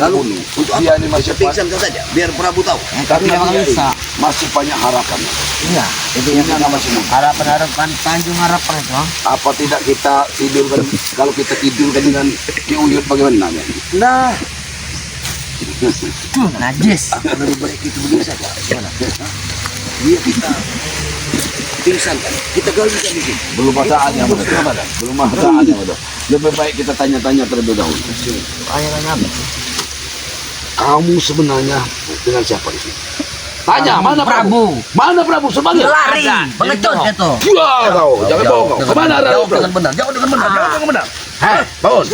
kalau dibunuh. Dia ini masih pingsan saja, biar Prabu tahu. Karena dia bisa. Masih banyak harapan. Iya, itu yang kita masih harapan Tanjung Harapan itu. Apa tidak kita tidurkan? Kalau kita tidurkan dengan diuyut bagaimana? Nah, najis. Lebih baik itu begini saja. Dia kita pingsan kan, kita galikan di sini. Belum masalahnya, belum masalahnya, lebih baik kita tanya-tanya terlebih dahulu. Tanya apa? Kamu sebenarnya dengan siapa di sini? Tanya, mana Prabu? Mana Prabu? Semangat. Lari, pengecut itu. Ya kau, jangan bohong kau. Kemana ada Jawab Prabu? dengan benar, jawab dengan benar, jawab dengan benar. Hei, bangun.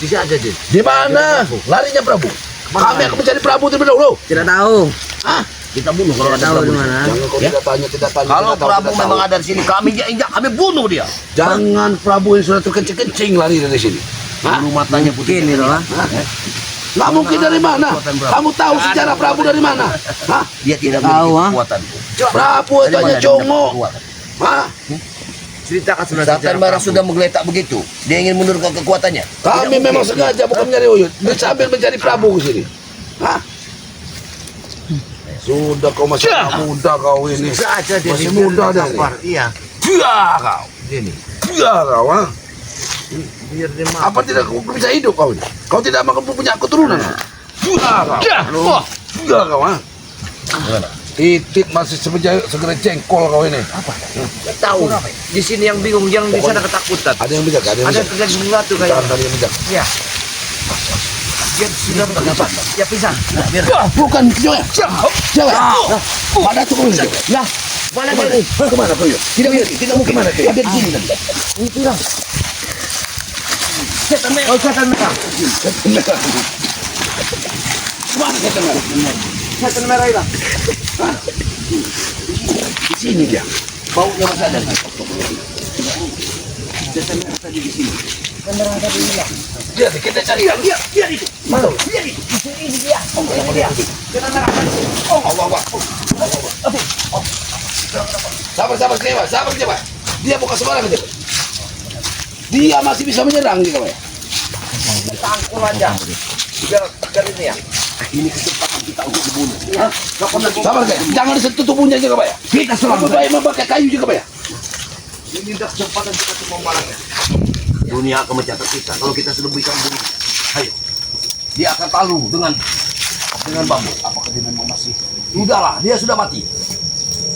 Bisa aja, Din. Di mana larinya Prabu? Kami akan mencari Prabu terlebih dahulu. Tidak tahu. Hah? Kita bunuh kalau ada Tahu Prabu. di mana? Jangan kau tidak tanya. Kalau tidak tahu, Prabu tidak memang tahu. ada di sini, kami injak, kami bunuh dia. Jangan Prabu yang sudah terkencing-kencing lari dari sini. Hah? Bulu matanya putih. Mungkin itu lah. Nggak mungkin dari mana? Kamu tahu sejarah Prabu dari mana? Hah? Dia tidak Tahu, memiliki ah. kekuatan. Prabu itu hanya jongo. Hah? Ceritakan Sultan Barang sudah menggeletak begitu. Dia ingin menurunkan kekuatannya. Kami Tidak memang mungkin. sengaja bukan mencari Uyut, sambil mencari Prabu ke sini. Hah? Sudah kau masih muda kau ini. Bisa aja dia Masih dibiarkan muda dah sabar. ini. Iya. Dia kau. Ini. Dia kau. Ha? Biar dia maaf. Apa tidak kau bisa hidup kau ini? Kau tidak makan punya keturunan. Dia kau. Dia kau. Ha? Titit masih segera jengkol kau ini. Apa? Tahu. Di sini yang bingung, yang di sana ketakutan. Ada yang bijak, ada yang Ada bijak. terjadi sesuatu kayak. Ada yang bijak. Iya. Dia sudah berdebat. Ya pisang. Biar. Bukan, jangan. Jangan. Pada tu kau ini. Lah, mana dia ini? Kemana kau? Tidak mungkin. Kemana kau? Ada di sini tadi. Ini pisang. Setan merah. Oh, setan merah. Kemana kau merah? Setan merah hilang. Di sini dia. Baunya masih ada. Setan merah tadi di sini. Dia kita cari yang dia itu. Mana? Dia itu. Ini dia. Ini dia. Setan merah. Oh, Allah. Sabar kecewa. Dia bukan sembarang dia. Dia masih bisa menyerang dia, kawan. Tangkul aja. Biar ini ya. Ini kesempatan kita untuk dibunuh. Hah? Sabar, kawan. Jangan disentuh tubuhnya juga, kawan. Kita Lebih baik memakai kayu juga, kawan. Ini dah kesempatan kita untuk membalasnya. Dunia akan mencatat kita. Kalau kita sudah berikan bunuh. Ayo. Dia akan talu dengan bambu. Apakah dia memang masih? Sudahlah, dia sudah mati.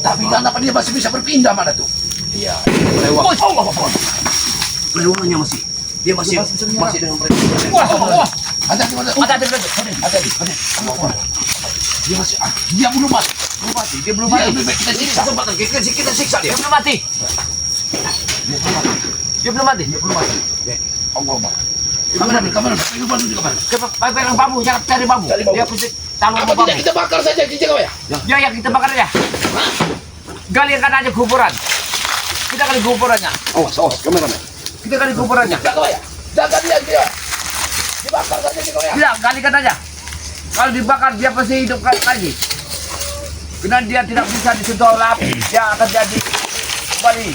Tapi kenapa dia masih bisa berpindah mana tuh? Iya. Lewat. Allah Akbar. Lewangannya masih. Dia masih dengan perempuan. Wah. Hati-hati. Dia masih, dia belum mati. Dia belum mati. Lebih baik kita siksa. Kesempatan kita siksa dia. Belum mati. Dia belum mati. Allah Akbar. Kamera. Pegang bambu, jangan cari bambu. Cari bambu. Dia pasti taruh Apa bambu. tidak kita bakar saja kijang, kawan? Ya, kita bakar aja. Galikan aja kuburan. Kita gali kuburannya. Awas, kamera. Kita gali kuburannya. Jaga, kawan. Jaga dia. Dibakar saja, kawan. Tidak, galikan aja. Kalau dibakar dia pasti hidup lagi. Karena dia tidak bisa disentuh oleh api, dia akan jadi kembali.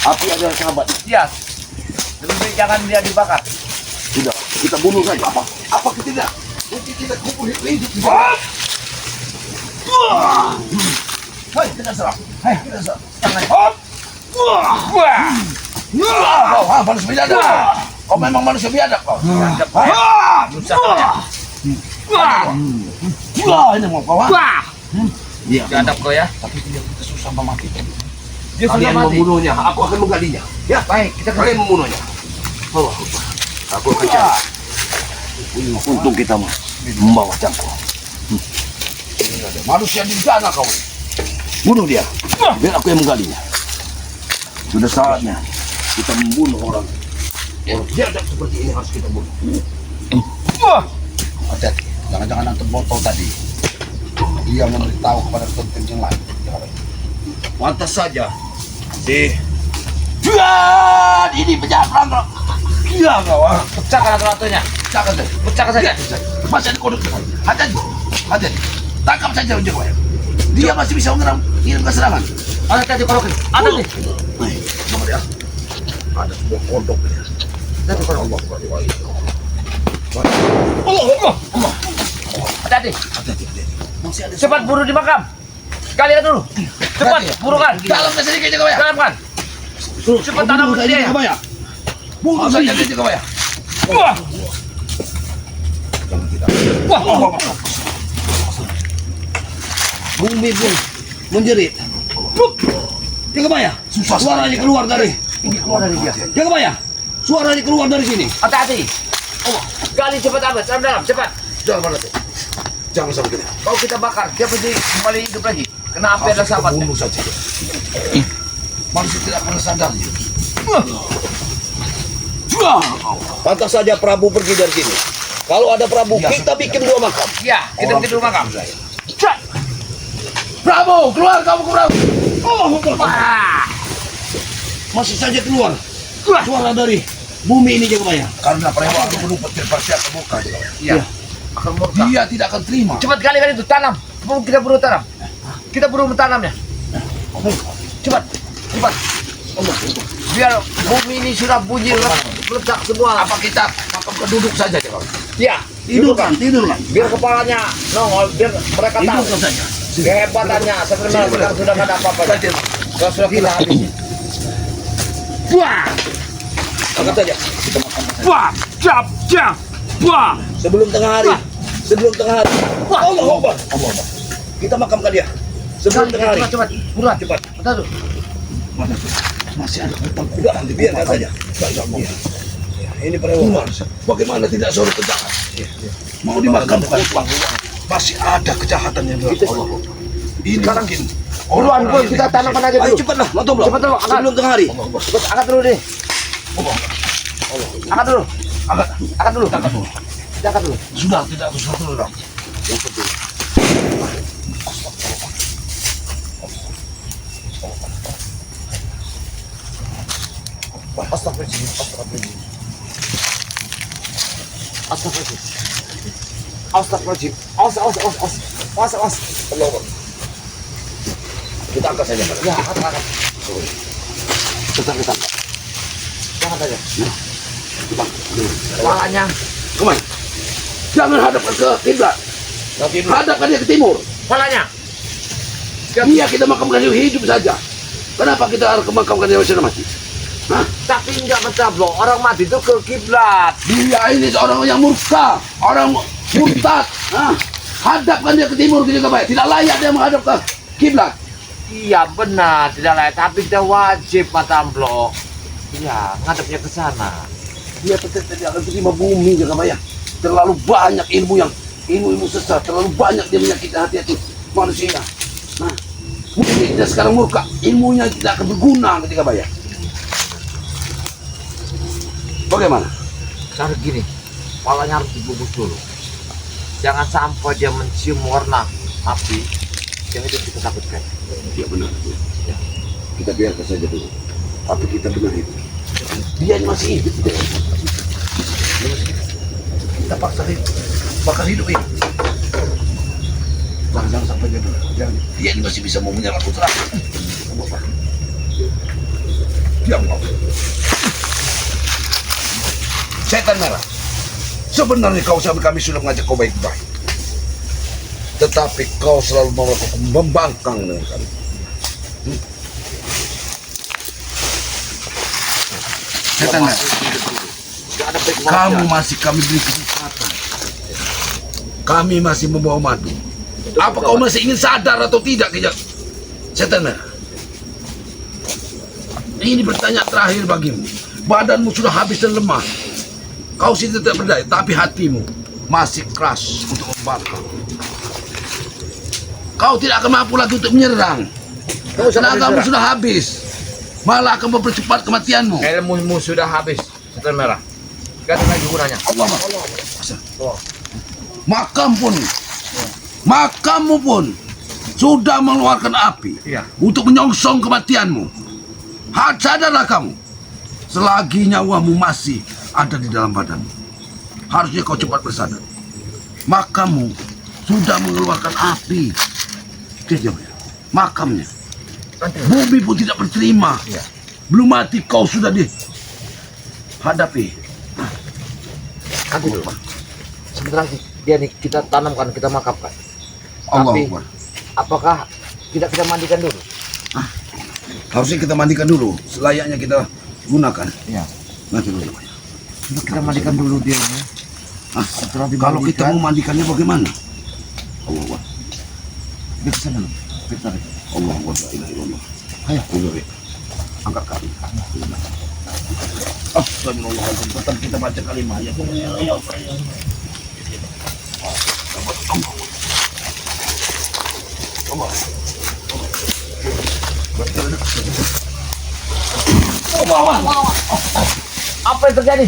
Api adalah sahabat. Ya, lebih baik jangan dia dibakar. Tidak, kita bunuh saja. Apa kita tidak? Nanti kita kubur hidup. Hai, kita serang. Jangan. Kau manusia biadab. Kau memang manusia biadab kau. Ini mau kau. Dia Biadab kau ya. Tapi dia susah mati. Dia sudah Kalian mati. membunuhnya. Aku akan menggalinya. Ya, Baik, kita kalian membunuhnya. Allah. Aku akan cari. Untung kita membawa cangkul. Manusia di sana kau. Bunuh dia. Biar aku yang menggalinya. Sudah saatnya kita membunuh orang yang biadab seperti ini harus kita bunuh. Hati-hati. Jangan-jangan antum botol tadi. Dia memberitahu kepada tonton yang lain. Pantas saja. Ini penjahat perang. Iya kau. pecahkan ratu-ratunya. Pecahkan saja. Masih ada kodok. Hati-hati. Tangkap saja ujung kau. Dia masih bisa mengirimkan serangan. Hati-hati kalau ada nih. Coba dia. Ada sebuah kodok ini. Hati-hati kalau Allah. Hati-hati. Masih ada Cepat buru di makam. Kalian dulu. Cepat buru kan. Dalam ke sini Jaga Baya. Dalam kan. Cepat tanam saja dia. Jaga Baya. Bunuh saja dia Jaga Baya. Wah. Wah. Bumi pun menjerit. Jaga Baya. Susah Suaranya keluar dari. Ini keluar dari dia. Jaga Baya. Suaranya keluar dari sini. Hati-hati. Gali cepat amat. Dalam cepat. Jangan mana tuh. Jangan sampai kita. Kalau kita bakar, dia pasti kembali hidup lagi. Kena api ada sahabatnya. Bunuh saja. Manusia tidak pernah sadar. Pantas saja Prabu pergi dari sini. Kalau ada Prabu, kita bikin 2 makam. Ya, kita bikin dulu makam. Cak. Prabu, keluar kamu ke Prabu. Wah. Masih saja keluar. Suara dari bumi ini Jaga Baya. Karena prewa itu penuh petir pasti akan buka. Iya. Akan murka. Dia tidak akan terima. Cepat kali itu tanam. Kita buru tanam. Kita buru mentanamnya. Cepat. Cepat. Biar bumi ini sudah bunyi meledak semua. Apa kita makam keduduk saja Jaga Baya? Ya, Tidurkan. biar kepalanya nongol, biar mereka tahu Tidurkan saja. kehebatannya sebenarnya kita sudah ada apa-apa. Kalau sudah kita habis. Wah, Angkat saja. wah, jap. Wah, Sebelum tengah hari. Sebelum tengah hari. Wah. Allah Akbar. Kita makamkan dia. Sebelum tengah hari. cepat, buruan. Cepat. Bentar tuh. Masih ada hutang. Udah, nanti biarkan saja. Iya. Ini prewa. Bagaimana tidak suruh kejahatan? Mau dimakamkan uang. Masih ada kejahatan yang dilakukan Allah. Ini mungkin Buruan, kita tanamkan aja Ayo dulu. cepatlah, Matom loh. Cepat dulu, angkat. Sebelum tengah hari. Cepat, angkat dulu deh. Angkat dulu. Angkat dulu. Kita angkat dulu. sudah tidak sesuatu dong. Astagfirullahaladzim. Awas. Allah Akbar. Kita angkat saja. Ya, angkat. Kita angkat. Angkat aja. Kepalanya. Kemana? Jangan hadapkan ke kiblat. Nanti Hadapkan dia ke timur. Kepalanya. Iya kita makamkan dia hidup saja. Kenapa kita harus makamkan dia sudah mati? Hah? Tapi enggak mencaplok. Orang mati itu ke kiblat. Dia ini seorang yang murka, orang murtad. Hah? Hadapkan dia ke timur gitu baik. Tidak layak dia menghadap ke kiblat. Iya benar, tidak layak. Tapi kita wajib matamplok. Iya, ngadepnya ke sana. Dia tetap tidak akan terima bumi jaga bayang. Terlalu banyak ilmu sesat, terlalu banyak dia menyakiti hati manusia. Nah, mungkin dia sekarang murka, ilmunya tidak akan berguna ketika bayang. Bagaimana? Cara gini, kepalanya harus dibungkus dulu. Jangan sampai dia mencium warna api yang itu kita takutkan. Ya benar. Ya. Kita biarkan saja dulu. Tapi kita benar itu. Dia ini masih hidup. Dia masih hidup. Kita paksa hidup. Bakal hidup ini. Jangan sampai dia dulu. Jangan. Dia ini masih bisa mau menyerang putra. Diam kau. Setan merah. Sebenarnya kau sama kami sudah mengajak kau baik-baik. Tetapi kau selalu melakukan membangkang dengan kami. Setan merah. Kamu masih kami beri kesempatan. Kami masih membawa madu. Apa kau masih ingin sadar atau tidak, Kijak? Setan merah. Ini bertanya terakhir bagimu. Badanmu sudah habis dan lemah. Kau sih tidak berdaya, tapi hatimu masih keras untuk membakar. Kau tidak akan mampu lagi untuk menyerang. Tenagamu sudah habis. Malah akan mempercepat kematianmu. Ilmumu sudah habis, setan merah. Gak ada lagi gunanya. Allah. Makammu pun sudah mengeluarkan api untuk menyongsong kematianmu. Sadarlah kamu, selagi nyawamu masih ada di dalam badanmu, harusnya kau cepat bersadar. Makammu sudah mengeluarkan api. Makamnya, bumi pun tidak berterima. Belum mati kau sudah dihadapi. Nanti dulu, sebentar lagi. dia nih kita tanamkan, kita makamkan. Allah Tapi Akbar. apakah tidak kita mandikan dulu? Harusnya kita mandikan dulu, selayaknya kita gunakan. Ya. Nanti dulu. Kita mandikan dulu dia ini. Setelah Kalau kita mau mandikannya bagaimana? Allah Akbar. Dia ke sana. Kita tarik. Allah Akbar. La ilaha illallah. Ayo. Ayo, Rek. Angkat kaki. Astagfirullahaladzim. Tetap kita baca kalimat ya. Apa yang terjadi?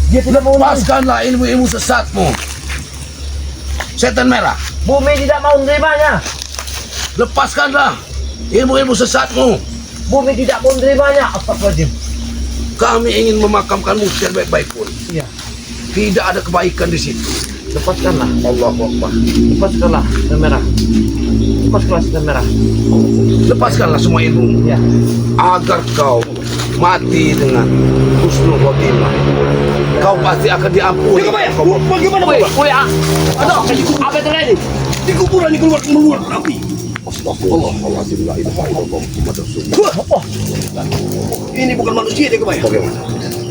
Dia tidak mau menerima. Lepaskanlah ilmu-ilmu sesatmu. Setan merah. Bumi tidak mau menerimanya. Lepaskanlah ilmu-ilmu sesatmu. Bumi tidak mau menerimanya. Astagfirullahaladzim. Kami ingin memakamkanmu secara baik-baik pun. Iya. Tidak ada kebaikan di situ. Lepaskanlah. Allahu Akbar. Lepaskanlah setan merah. Lepaskanlah setan merah. Lepaskanlah semua ilmu Ya. agar kau mati dengan husnul khotimah. Kau pasti akan diampuni. Bagaimana Woi, ada apa yang terjadi? Di kuburan ini keluar api. Astagfirullahaladzim. La ilaha illallah Muhammad Rasulullah. Ini bukan manusia dia kebayang. Bagaimana?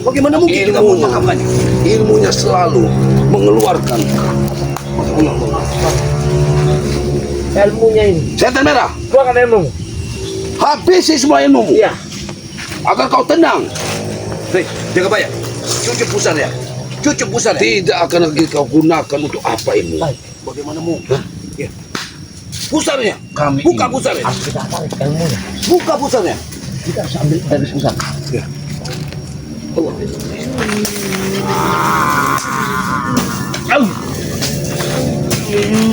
Bagaimana mungkin kita mau memakamkannya? Ilmunya selalu mengeluarkan Ilmunya ini. setan merah. Keluarkan ilmu. Habisi semua ilmumu Iya. agar kau tenang. Hei, dia kebayang. Cucuk pusar ya. Cucuk pusar ya. Tidak akan lagi kau gunakan untuk apa ilmu. Baik. Bagaimana mungkin? Ya. Pusarnya. Kami Buka ingin- pusarnya. Harus kita tarik ilmunya. Buka pusarnya. Kita harus ambil dari pusat.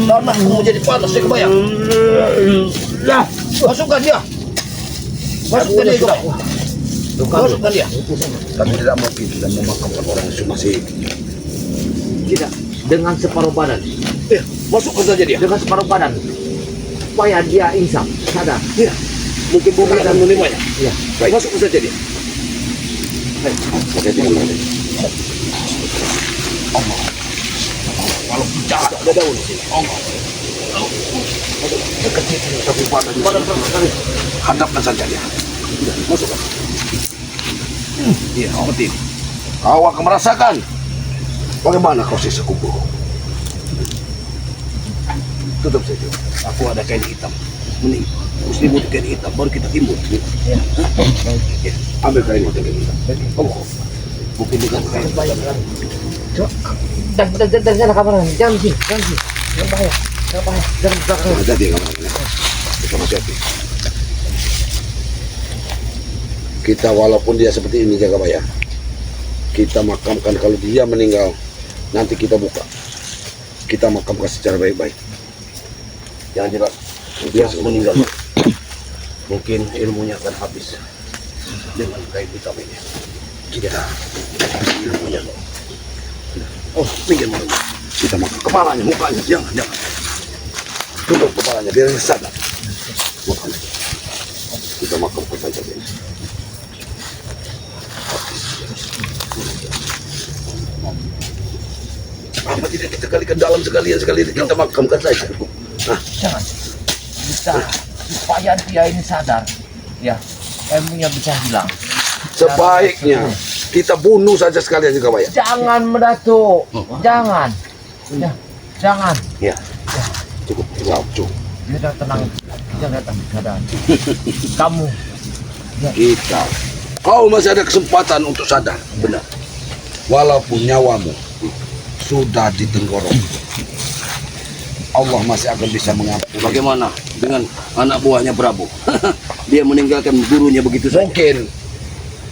Tanah mau jadi panas, dia kebayang. Ya. Masukkan dia. Masukkan dia juga. Masukkan dia. Kami tidak mungkin sudah memakamkan orang yang masih Tidak. Dengan separuh badan. Ya, masukkan saja dia. Dengan separuh badan. Supaya dia insaf. Sadar. Ya. Mungkin bumi akan menerimanya. Iya. Baik. Masukkan saja dia. kalau bicara Ada daun di sini. tapi badan hadapkan saja dia. Masukkan. Iya, seperti ini. Kau akan merasakan bagaimana kau sisa kubur. Tutup saja. Aku ada kain hitam. Mending muslimut kain hitam, baru kita timbul. Ya. Ya. Ambil kain hitam. Oh, mungkin dengan kain. Coba. Dan sana kamarnya. Jangan sini. Jangan sini. Jangan bahaya. Jangan bahaya. Jangan belakang. Hati-hati kamu. Kita masih hati. Kita walaupun dia seperti ini Jagabaya, kita makamkan. Kalau dia meninggal, nanti kita buka. Kita makamkan secara baik-baik. Jangan jelas. Dia meninggal. Mungkin ilmunya akan habis dengan kain hitam ini. Kita ilmunya. Oh, minggir malu. Kita makan kepalanya, mukanya, jangan. Tutup kepalanya, biar dia sadar. Mukanya. Kita makamkan saja dia. Apa tidak kita kalikan dalam sekali kita makamkan saja. Jangan. Bisa. Supaya dia ini sadar. Ya. Ilmunya bisa hilang. Sebaiknya kita bunuh saja sekalian juga, Pak ya. Jangan mendatuk. Jangan. Ya. Jangan. Ya. Cukup. Dia sudah tenang. Dia datang keadaan. Kamu. Kita. Kau masih ada kesempatan untuk sadar. Benar. Walaupun nyawamu sudah ditenggorok, Allah masih akan bisa mengampuni. Bagaimana dengan anak buahnya Prabu? Dia meninggalkan gurunya begitu saja. Mungkin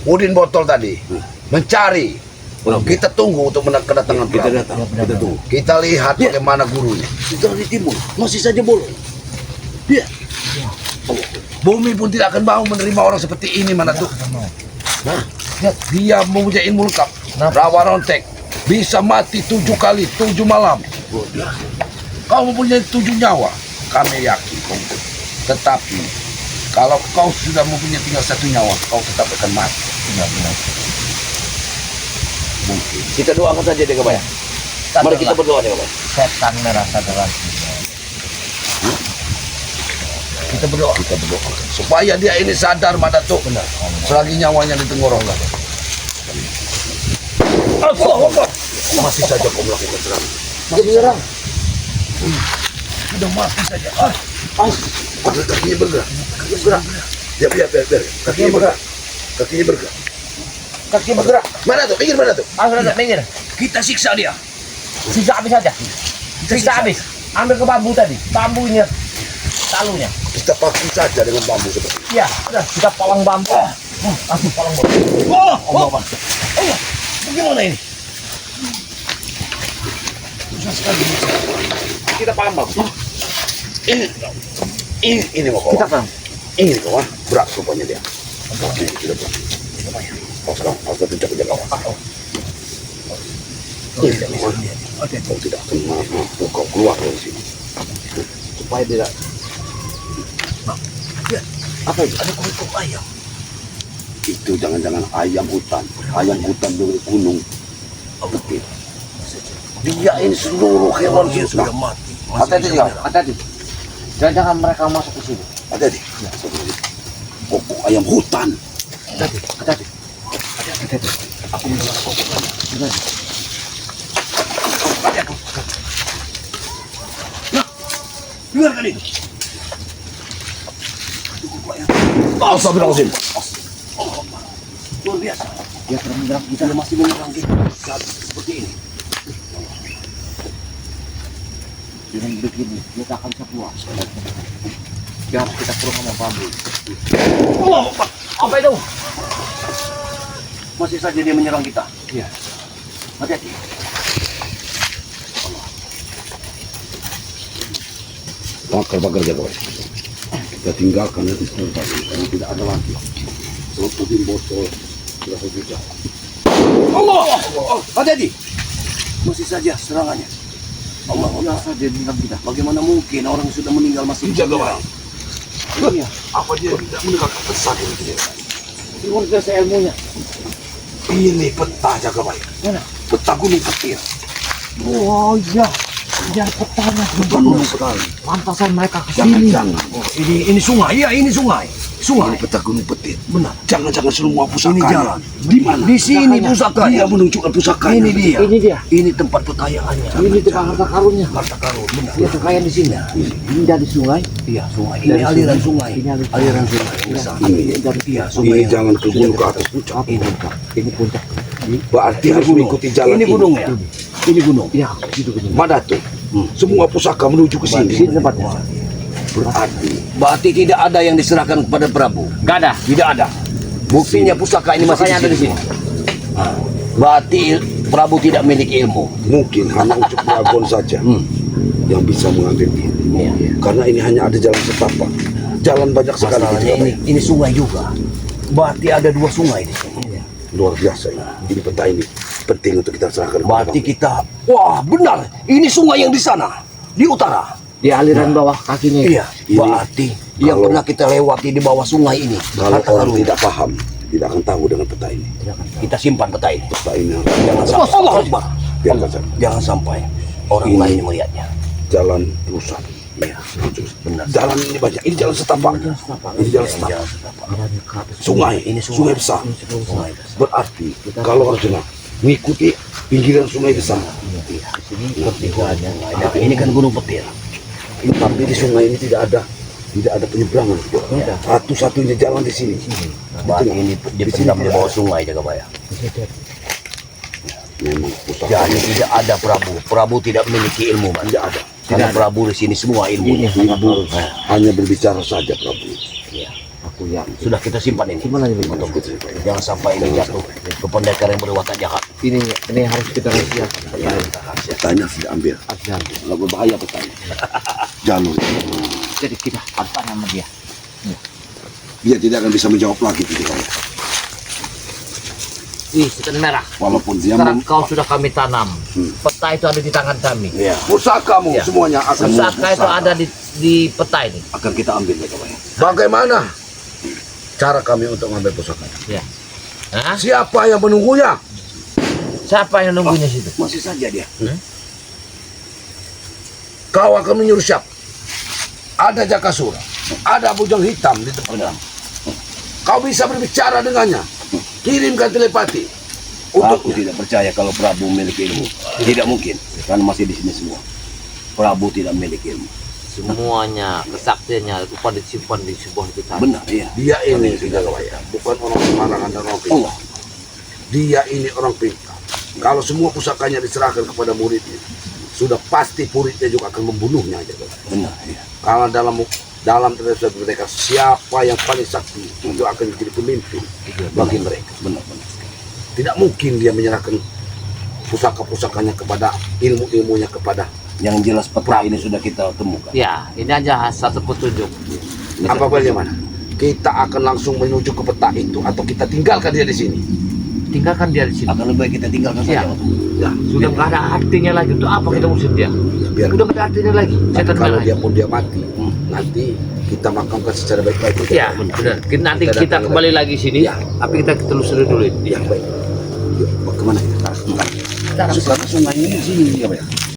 Udin Botol tadi mencari. Kita tunggu untuk kedatangan Kita Prabu. datang, kita tunggu. Kita lihat Ya. bagaimana gurunya. Sudah di timur, masih saja bolong. Dia Bumi pun tidak akan mau menerima orang seperti ini, mana tuh. Nah. Dia mempunyai ilmu lengkap. Rawa rontek. Bisa mati 7 kali, 7 malam. Kau mempunyai 7 nyawa. Kami yakin. Tetapi kalau kau sudah mempunyai tinggal 1 nyawa, kau tetap akan mati. mungkin. Kita doakan saja Jagabaya. Mari kita berdoa Jagabaya. Setan merasa terang. Kita berdoa. supaya dia ini sadar Madatuk. Benar. Selagi nyawanya di tenggorokan. Masih saja kau melakukan serangan. Masih menyerang. Sudah mati saja. Kakinya bergerak. Biar. Kakinya bergerak. Kaki bergerak. Mana tuh? Pinggir mana tuh? Sudah minggir. Kita siksa dia. Siksa habis saja. Siksa habis. Ambil ke bambu tadi. Bambunya. Talunya. Kita paku saja dengan bambu seperti ini. Iya, sudah kita palang bambu. Langsung palang bambu. Bagaimana ini? Kita paham bang. Ini mau Kita kawan. kan. Ini kawan. Berat rupanya dia. Ini tidak berat. Harus tunjuk ke kawan. Ini kawan. Kau tidak akan mampu kau keluar dari sini. Supaya dia. Apa itu? Ada kulit ayam. Itu jangan-jangan ayam hutan. Ayam hutan dari gunung. Betul. Dia ini seluruh hewan sudah mati. Hati-hati juga. Hati-hati. Jangan mereka masuk ke sini. Hati-hati. Kokok ayam hutan. Hati-hati. Aku mendengar kokok. Dengarkan itu. Astagfirullahaladzim. Luar biasa. Dia terus menyerang kita. Dia masih menyerang kita saat seperti ini. Dengan begini, dia tak akan bisa keluar. Dia harus kita kurung sama bambu. Apa itu? Masih saja dia menyerang kita. Iya. Hati-hati. Bakar-bakar jaga. Kita tinggalkan di tempat ini karena tidak ada lagi. Seluruh botol sudah habis. Allah. Hati-hati. Masih saja serangannya. Allah saja menyerang kita. Bagaimana mungkin orang yang sudah meninggal masih Jaga menyerang? Iya. Apa dia tidak mendengarkan pesan ini? Luar biasa ilmunya. Ini peta jaga baik. Mana? Peta gunung petir. Oh iya. Dia petanya. Gunung petir. Pantasan mereka ke sini. Jangan-jangan. Ini sungai. Iya, ini sungai. Ini peta gunung petir. Benar. Jangan-jangan semua pusaka. Ini jalan. Di mana? Di sini pusaka. Dia menunjukkan pusaka. Ini dia. Ini dia. Ini tempat kekayaannya. Ini tempat harta karunnya. Harta karun. Benar. Dia kekayaan di sini. Ini dari sungai. Iya, sungai. Ini aliran sungai. Ini Aliran sungai. Besar. Iya, sungai. Ini yang- jangan ke gunung ke atas puncak. Ini puncak. Berarti harus gunung. mengikuti jalan Ini gunung ya. Ini gunung. Iya, itu benar. Madatu. Semua pusaka menuju ke Di sini. sini tempatnya. Berarti tidak ada yang diserahkan kepada Prabu. Enggak ada. Tidak ada. Buktinya pusaka ini masih Pusakanya ada di sini. Berarti Prabu tidak memiliki ilmu. Mungkin hanya Ucuk Dragon saja yang bisa mengambil ini. Iya. Karena ini hanya ada jalan setapak. Jalan banyak sekali. Masalahnya ini sungai juga. Berarti ada dua sungai di sini. Luar biasa ini. Ini peta ini penting untuk kita serahkan. kepada Berarti Bang. kita, wah benar. Ini sungai yang di sana, di utara. Di aliran bawah kakinya. Iya. Ini- Berarti yang kalau- pernah kita lewati di bawah sungai ini. Kalau Harta orang karun. tidak paham, tidak akan tahu dengan peta ini. Kita simpan peta ini. Peta ini harus Jangan sampai. Allah Akbar. biarkan saja. Jangan sampai orang Ini- lain melihatnya. Jalan rusak. Iya. Benar. Jalan ini banyak. Ini jalan setapak. Ini jalan setapak. Sungai. Ini Sungai besar. Sungai besar. Berarti kalau Arjuna mengikuti pinggiran sungai besar. Pertigaannya. Nah, ini kan gunung petir. Ini tapi di sungai ini tidak ada penyeberangan. Satu-satunya jalan di sini. Berarti ini dipendam di bawah sungai Jagabaya. Memang pusaka. Jadi tidak ada Prabu. Prabu tidak memiliki ilmu, Mas. Tidak ada. Karena Prabu di sini semua ilmu. Ibu hanya berbicara saja Prabu. Iya. Aku yang Sudah kita simpan ini. Gimana ini? Jangan sampai ini jatuh ke pendekar yang berwatak jahat. Ini harus kita rahasia. Petanya sudah ambil. Ajal. Kalau berbahaya petanya. Jalur. Jadi kita apa nama dia? Dia tidak akan bisa menjawab lagi ketika itu. Wih, setan merah. Walaupun dia Sekarang kau sudah kami tanam. Peta itu ada di tangan kami. Iya. pusakamu Ya. semuanya akan Pusaka itu ada di peta ini. Akan kita ambil Jagabaya. Bagaimana cara kami untuk mengambil pusaka? Ya. Hah? Siapa yang menunggunya? Siapa yang nunggunya situ? Masih saja dia. Kau akan menyuruh siapa? Ada Jakasura, ada bujang hitam di depan. Benar. Kau bisa berbicara dengannya. Kirimkan telepati. Aku tidak percaya kalau Prabu memiliki ilmu. Tidak mungkin, karena masih di sini semua. Prabu tidak memiliki ilmu. Semuanya kesaktiannya lupa disimpan di sebuah itu tadi. Benar, iya. Dia ini Sidakawaya, bukan orang sembarangan dan orang pintar. Allah. Dia ini orang pintar. Kalau semua pusakanya diserahkan kepada muridnya, sudah pasti muridnya juga akan membunuhnya aja. Benar, iya. Karena dalam tradisi mereka, siapa yang paling sakti itu akan menjadi pemimpin bagi mereka. Benar, benar. Tidak mungkin dia menyerahkan pusaka-pusakanya kepada ilmu-ilmunya kepada. Yang jelas peta ini sudah kita temukan. Ya, ini aja satu petunjuk. Apa bagaimana? Kita akan langsung menuju ke peta itu atau kita tinggalkan dia di sini? Tinggalkan dia di sini. Akan lebih baik kita tinggalkan Ya. saja. Ya, Sudah nggak ada artinya lagi. Untuk apa kita usir dia? biar Udah nggak ada artinya lagi. tapi Setan kalau malah. dia pun dia mati, nanti kita makamkan secara baik-baik. Ya, benar. Nanti Kita kita datang kembali lagi sini. Ya. Tapi kita telusuri dulu ini. Ya, baik. Yuk, kemana kita? Sekarang sungai ini di sini, apa ya?